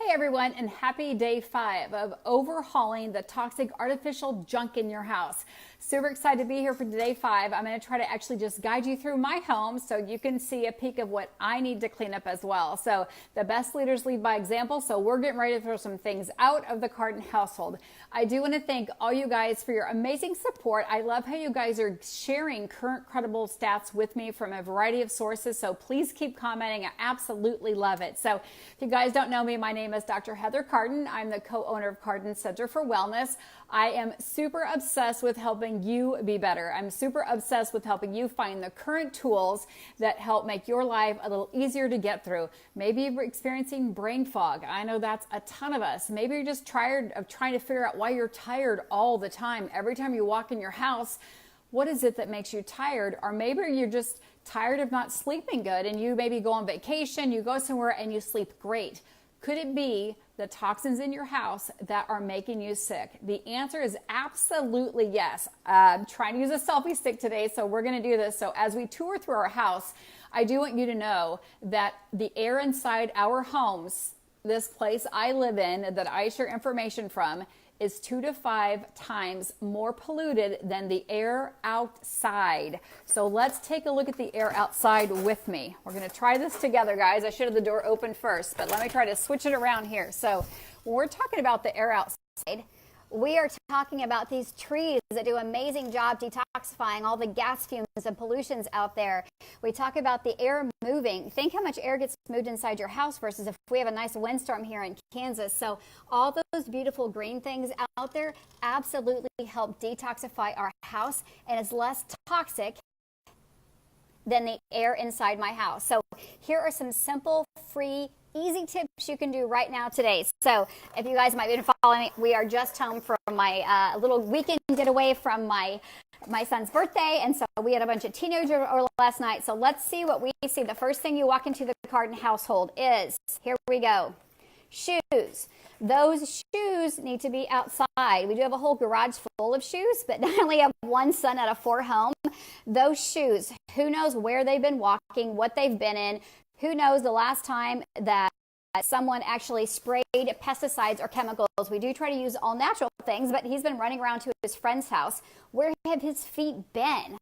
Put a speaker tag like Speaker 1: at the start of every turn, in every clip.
Speaker 1: Hey everyone, and happy day 5 of overhauling the toxic artificial junk in your house. Super excited to be here for day 5. I'm going to try to actually just guide you through my home so you can see a peek of what I need to clean up as well. So the best leaders lead by example, so we're getting ready to throw some things out of the Carden household. I do want to thank all you guys for your amazing support. I love how you guys are sharing current credible stats with me from a variety of sources, so please keep commenting. I absolutely love it. So if you guys don't know me, my name is Dr. Heather Carden. I'm the co-owner of Carden Center for Wellness. I am super obsessed with helping you be better. I'm super obsessed with helping you find the current tools that help make your life a little easier to get through. Maybe you're experiencing brain fog. I know that's a ton of us. Maybe you're just tired of trying to figure out why you're tired all the time. Every time you walk in your house, what is it that makes you tired? Or maybe you're just tired of not sleeping good and you maybe go on vacation, you go somewhere and you sleep great. Could it be the toxins in your house that are making you sick? The answer is absolutely yes. I'm trying to use a selfie stick today, so we're going to do this. So as we tour through our house, I do want you to know that the air inside our homes, this place I live in that I share information from, is 2 to 5 times more polluted than the air outside. So let's take a look at the air outside with me. We're going to try this together, guys. I should have the door open first, but let me try to switch it around here. So when we're talking about the air outside, we are talking about these trees that do an amazing job detoxifying all the gas fumes and pollutions out there. We talk about the air moving. Think how much air gets moved inside your house versus if we have a nice windstorm here in Kansas. So all those beautiful green things out there absolutely help detoxify our house, and it's less toxic than the air inside my house. So here are some simple, free, easy tips you can do right now today. So if you guys might be following me, we are just home from my little weekend getaway from my son's birthday, and so we had a bunch of teenagers over last night. So let's see what we see. The first thing you walk into the Carden household is, here we go, shoes. Those shoes need to be outside. We do have a whole garage full of shoes, but I only have one son out of 4 home. Those shoes, who knows where they've been walking, what they've been in. Who knows the last time that someone actually sprayed pesticides or chemicals? We do try to use all natural things, but he's been running around to his friend's house. Where have his feet been?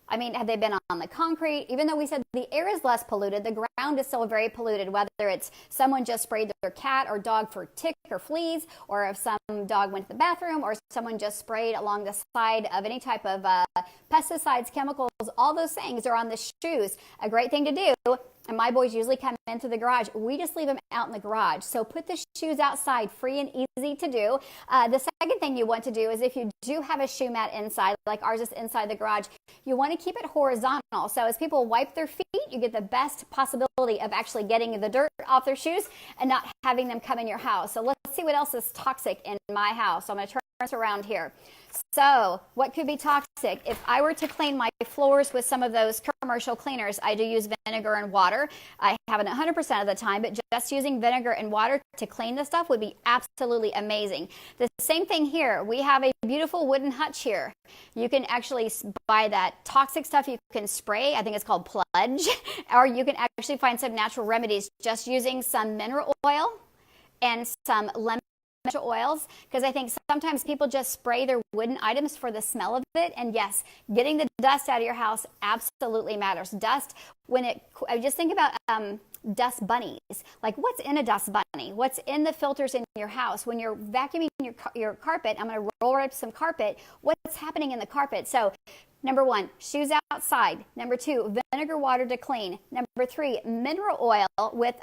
Speaker 1: I mean, have they been on the concrete? Even though we said the air is less polluted, the ground is still very polluted, whether it's someone just sprayed their cat or dog for tick or fleas, or if some dog went to the bathroom, or someone just sprayed along the side of any type of pesticides, chemicals, all those things are on the shoes. A great thing to do, and my boys usually come into the garage, we just leave them out in the garage. So put the shoes outside, free and easy to do. The second thing you want to do is if you do have a shoe mat inside, like ours is inside the garage, you want to keep it horizontal. So as people wipe their feet, you get the best possibility of actually getting the dirt off their shoes and not having them come in your house. So let's see what else is toxic in my house. So I'm going to turn this around here. So what could be toxic? If I were to clean my floors with some of those commercial cleaners, I do use vinegar and water. I haven't 100% of the time, but just using vinegar and water to clean the stuff would be absolutely amazing. The same thing here. We have a beautiful wooden hutch here. You can actually buy that toxic stuff you can spray. I think it's called Plunge. Or you can actually find some natural remedies just using some mineral oil and some lemon oils, because I think sometimes people just spray their wooden items for the smell of it. And yes, getting the dust out of your house absolutely matters. Dust, I just think about dust bunnies. Like, what's in a dust bunny? What's in the filters in your house? When you're vacuuming your carpet, I'm going to roll up some carpet. What's happening in the carpet? So number 1, shoes outside. Number 2, vinegar water to clean. Number 3, mineral oil with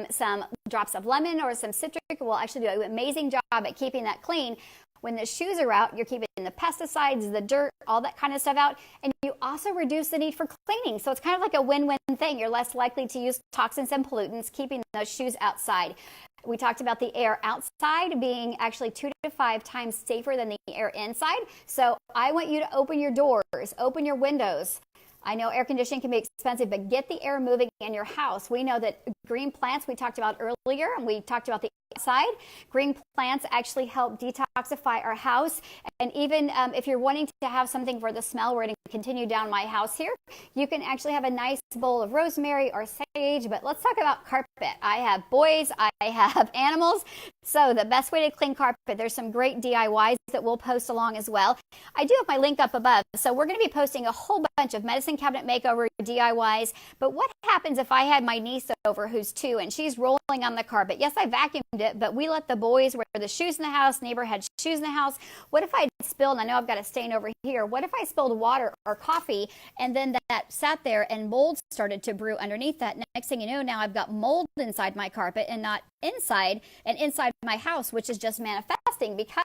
Speaker 1: some drops of lemon or some citric will actually do an amazing job at keeping that clean. When the shoes are out, you're keeping the pesticides, the dirt, all that kind of stuff out, and you also reduce the need for cleaning. So it's kind of like a win-win thing. You're less likely to use toxins and pollutants keeping those shoes outside. We talked about the air outside being actually 2 to 5 times safer than the air inside. So I want you to open your doors, open your windows. I know air conditioning can be expensive, but get the air moving in your house. We know that green plants we talked about earlier, and we talked about the
Speaker 2: outside. Green plants actually help detoxify our house. And even if you're wanting to have something for the smell, we're going to continue down my house here. You can actually have a nice bowl of rosemary or sage, but let's talk about carpet. I have boys, I have animals. So the best way to clean carpet, there's some great DIYs that we'll post along as well. I do have my link up above. So we're going to be posting a whole bunch of medicine cabinet makeover DIYs. But what happens if I had my niece over who's 2 and she's rolling on the carpet? Yes, I vacuumed it, but we let the boys wear the shoes in the house. Neighbor had shoes in the house. What if I spilled, and I know I've got a stain over here, what if I spilled water or coffee and then that sat there and mold started to brew underneath that? Next thing you know, now I've got mold inside my carpet and not inside my house, which is just manifesting. Because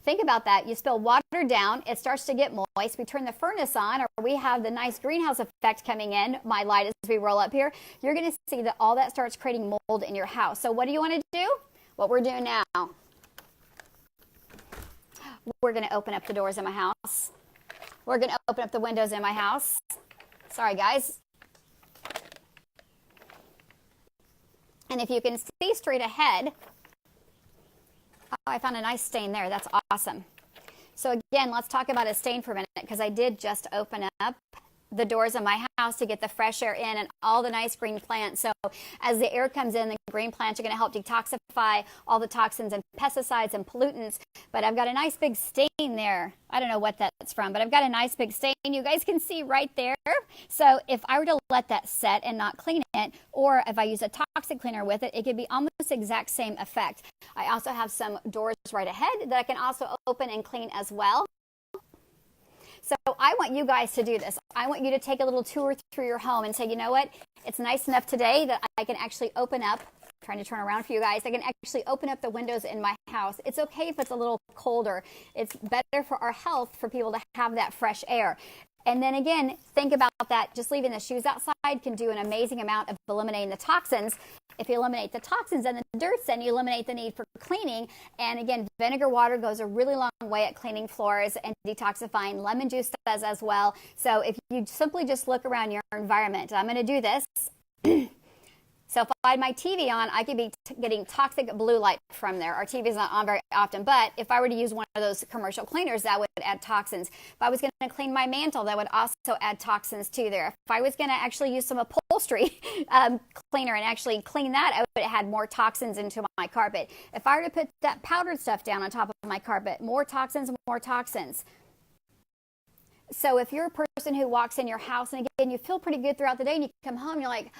Speaker 2: think about that. You spill water down, it starts to get moist. We turn the furnace on, or we have the nice greenhouse effect coming in. My light as we roll up here. You're going to see that all that starts creating mold in your house. So what do you want to do? What we're doing now. We're going to open up the doors in my house. We're going to open up the windows in my house. Sorry, guys. And if you can see straight ahead, oh, I found a nice stain there. That's awesome. So again, let's talk about a stain for a minute, because I did just open up the doors of my house to get the fresh air in and all the nice green plants. So as the air comes in, the green plants are going to help detoxify all the toxins and pesticides and pollutants. But I've got a nice big stain there. I don't know what that's from, but I've got a nice big stain. You guys can see right there. So if I were to let that set and not clean it, or if I use a toxic cleaner with it, it could be almost the exact same effect. I also have some doors right ahead that I can also open and clean as well. So I want you guys to do this. I want you to take a little tour through your home and say, you know what? It's nice enough today that I can actually open up, trying to turn around for you guys, I can actually open up the windows in my house. It's okay if it's a little colder. It's better for our health for people to have that fresh air. And then again, think about that. Just leaving the shoes outside can do an amazing amount of eliminating the toxins. If you eliminate the toxins and the dirt, then you eliminate the need for cleaning. And again, vinegar water goes a really long way at cleaning floors and detoxifying. Lemon juice does as well. So if you simply just look around your environment, I'm going to do this. So if I had my TV on, I could be getting toxic blue light from there. Our TV is not on very often, but if I were to use one of those commercial cleaners, that would add toxins. If I was going to clean my mantle, that would also add toxins to there. If I was going to actually use some upholstery cleaner and actually clean that, I would add more toxins into my carpet. If I were to put that powdered stuff down on top of my carpet, more toxins, more toxins. So if you're a person who walks in your house and again, you feel pretty good throughout the day and you come home, you're like,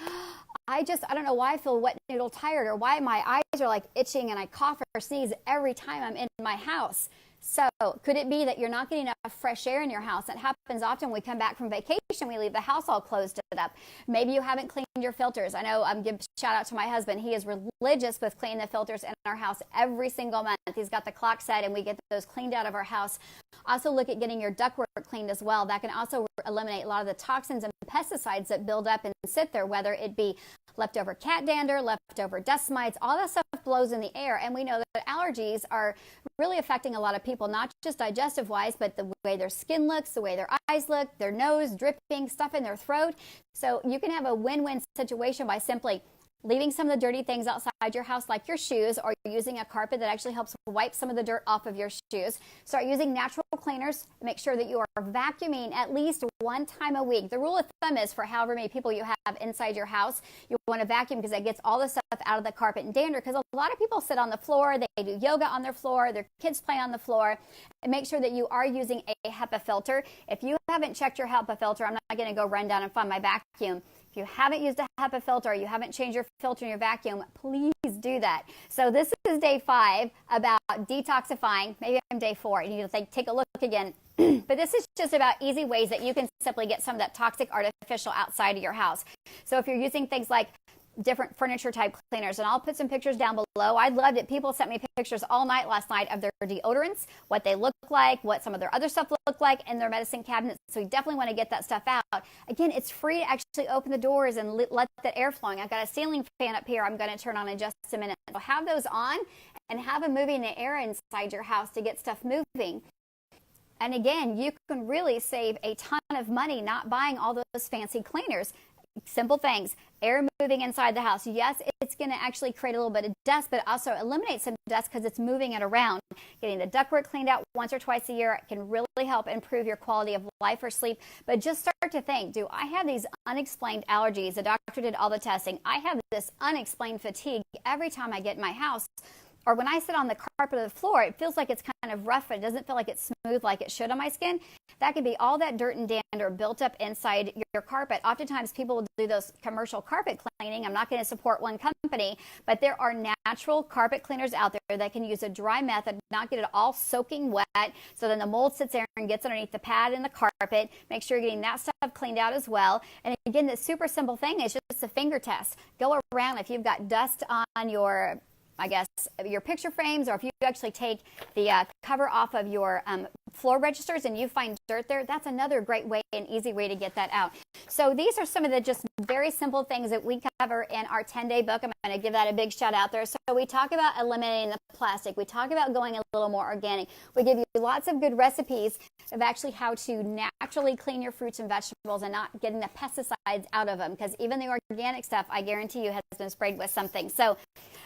Speaker 2: I don't know why I feel wet noodle tired, or why my eyes are like itching and I cough or sneeze every time I'm in my house. So could it be that you're not getting enough fresh air in your house? That happens often when we come back from vacation. We leave the house all closed up. Maybe you haven't cleaned your filters. I know I'm giving a shout out to my husband. He is religious with cleaning the filters in our house every single month. He's got the clock set and we get those cleaned out of our house. Also look at getting your ductwork cleaned as well. That can also eliminate a lot of the toxins and pesticides that build up and sit there, whether it be leftover cat dander, leftover dust mites, all that stuff blows in the air. And we know that allergies are really affecting a lot of people, not just digestive wise, but the way their skin looks, the way their eyes look, their nose dripping, stuff in their throat. So you can have a win-win situation by simply leaving some of the dirty things outside your house, like your shoes, or using a carpet that actually helps wipe some of the dirt off of your shoes. Start using natural cleaners. Make sure that you are vacuuming at least one time a week. The rule of thumb is for however many people you have inside your house, you want to vacuum because that gets all the stuff out of the carpet and dander. Because a lot of people sit on the floor, they do yoga on their floor, their kids play on the floor. And make sure that you are using a HEPA filter. If you haven't checked your HEPA filter, I'm not going to go run down and find my vacuum. If you haven't used a HEPA filter, or you haven't changed your filter in your vacuum, please do that. So this is day 5 about detoxifying. Maybe I'm day 4. You need to take a look again. But this is just about easy ways that you can simply get some of that toxic artificial outside of your house. So if you're using things like different furniture type cleaners, and I'll put some pictures down below. I loved it. People sent me pictures all night last night of their deodorants, what they look like, what some of their other stuff look like in their medicine cabinets. So we definitely want to get that stuff out. Again, it's free to actually open the doors and let that air flowing. I've got a ceiling fan up here I'm going to turn on in just a minute. So have those on and have them moving the air inside your house to get stuff moving. And again, you can really save a ton of money not buying all those fancy cleaners. Simple things. Air moving inside the house. Yes, it's going to actually create a little bit of dust, but also eliminate some dust because it's moving it around. Getting the ductwork cleaned out once or twice a year can really help improve your quality of life or sleep. But just start to think, do I have these unexplained allergies? The doctor did all the testing. I have this unexplained fatigue every time I get in my house. Or when I sit on the carpet or the floor, it feels like it's kind of rough, but it doesn't feel like it's smooth like it should on my skin. That could be all that dirt and dander built up inside your carpet. Oftentimes people will do those commercial carpet cleaning. I'm not going to support one company, but there are natural carpet cleaners out there that can use a dry method, not get it all soaking wet, so then the mold sits there and gets underneath the pad and the carpet. Make sure you're getting that stuff cleaned out as well. And again, the super simple thing is just a finger test. Go around if you've got dust on your your picture frames, or if you actually take the cover off of your floor registers and you find dirt there, that's another great way and easy way to get that out. So these are some of the just very simple things that we cover in our 10-day book. I'm going to give that a big shout out there. So we talk about eliminating the plastic. We talk about going a little more organic. We give you lots of good recipes of actually how to naturally clean your fruits and vegetables and not getting the pesticides out of them, because even the organic stuff, I guarantee you, has been sprayed with something. So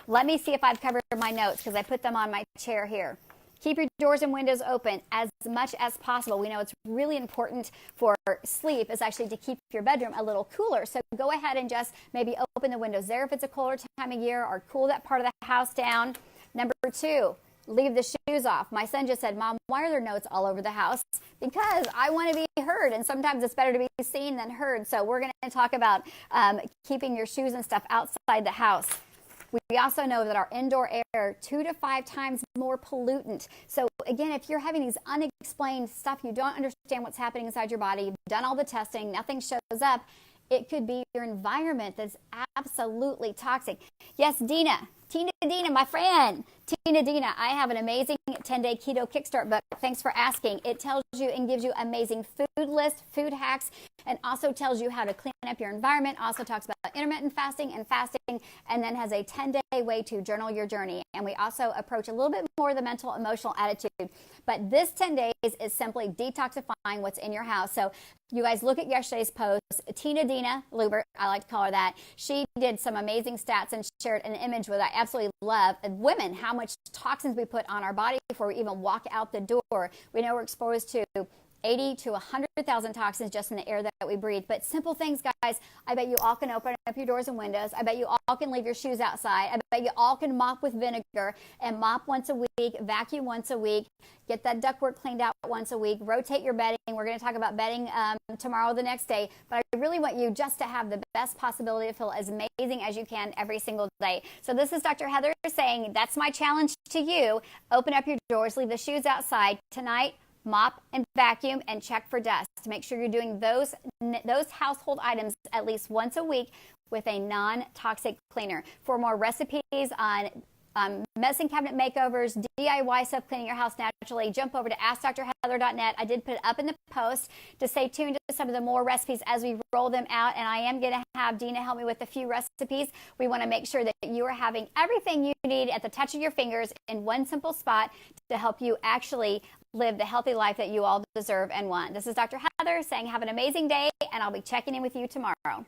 Speaker 2: let me see if I've covered my notes, because I put them on my chair here. Keep your doors and windows open as much as possible. We know it's really important for sleep is actually to keep your bedroom a little cooler. So go ahead and just maybe open the windows there if it's a colder time of year, or cool that part of the house down. Number 2, leave the shoes off. My son just said, Mom, why are there notes all over the house? Because I want to be heard, and sometimes it's better to be seen than heard. So we're going to talk about keeping your shoes and stuff outside the house. We also know that our indoor air 2 to 5 times more pollutant. So again, if you're having these unexplained stuff, you don't understand what's happening inside your body, you've done all the testing, nothing shows up, it could be your environment that's absolutely toxic. Yes, Tina Dina, my friend. Tina Dina, I have an amazing 10-day keto kickstart book. Thanks for asking. It tells you and gives you amazing food lists, food hacks, and also tells you how to clean up your environment. Also talks about intermittent fasting, and then has a 10-day way to journal your journey. And we also approach a little bit more of the mental, emotional attitude. But this 10 days is simply detoxifying what's in your house. So you guys look at yesterday's post. Tina Dina Lubert, I like to call her that, she did some amazing stats and shared an image that I absolutely love of women, how much toxins we put on our body before we even walk out the door. We know we're exposed to 80 to 100,000 toxins just in the air that we breathe. But simple things, guys. I bet you all can open up your doors and windows. I bet you all can leave your shoes outside. I bet you all can mop with vinegar and mop once a week, vacuum once a week, get that ductwork cleaned out once a week, rotate your bedding. We're going to talk about bedding tomorrow, the next day. But I really want you just to have the best possibility to feel as amazing as you can every single day. So this is Dr. Heather saying that's my challenge to you. Open up your doors, leave the shoes outside tonight. Mop and vacuum and check for dust. Make sure you're doing those household items at least once a week with a non-toxic cleaner. For more recipes on medicine cabinet makeovers, DIY stuff, cleaning your house naturally, jump over to AskDrHeather.net. I did put it up in the post to stay tuned to some of the more recipes as we roll them out, and I am going to have Dina help me with a few recipes. We want to make sure that you are having everything you need at the touch of your fingers in one simple spot to help you actually live the healthy life that you all deserve and want. This is Dr. Heather saying have an amazing day, and I'll be checking in with you tomorrow.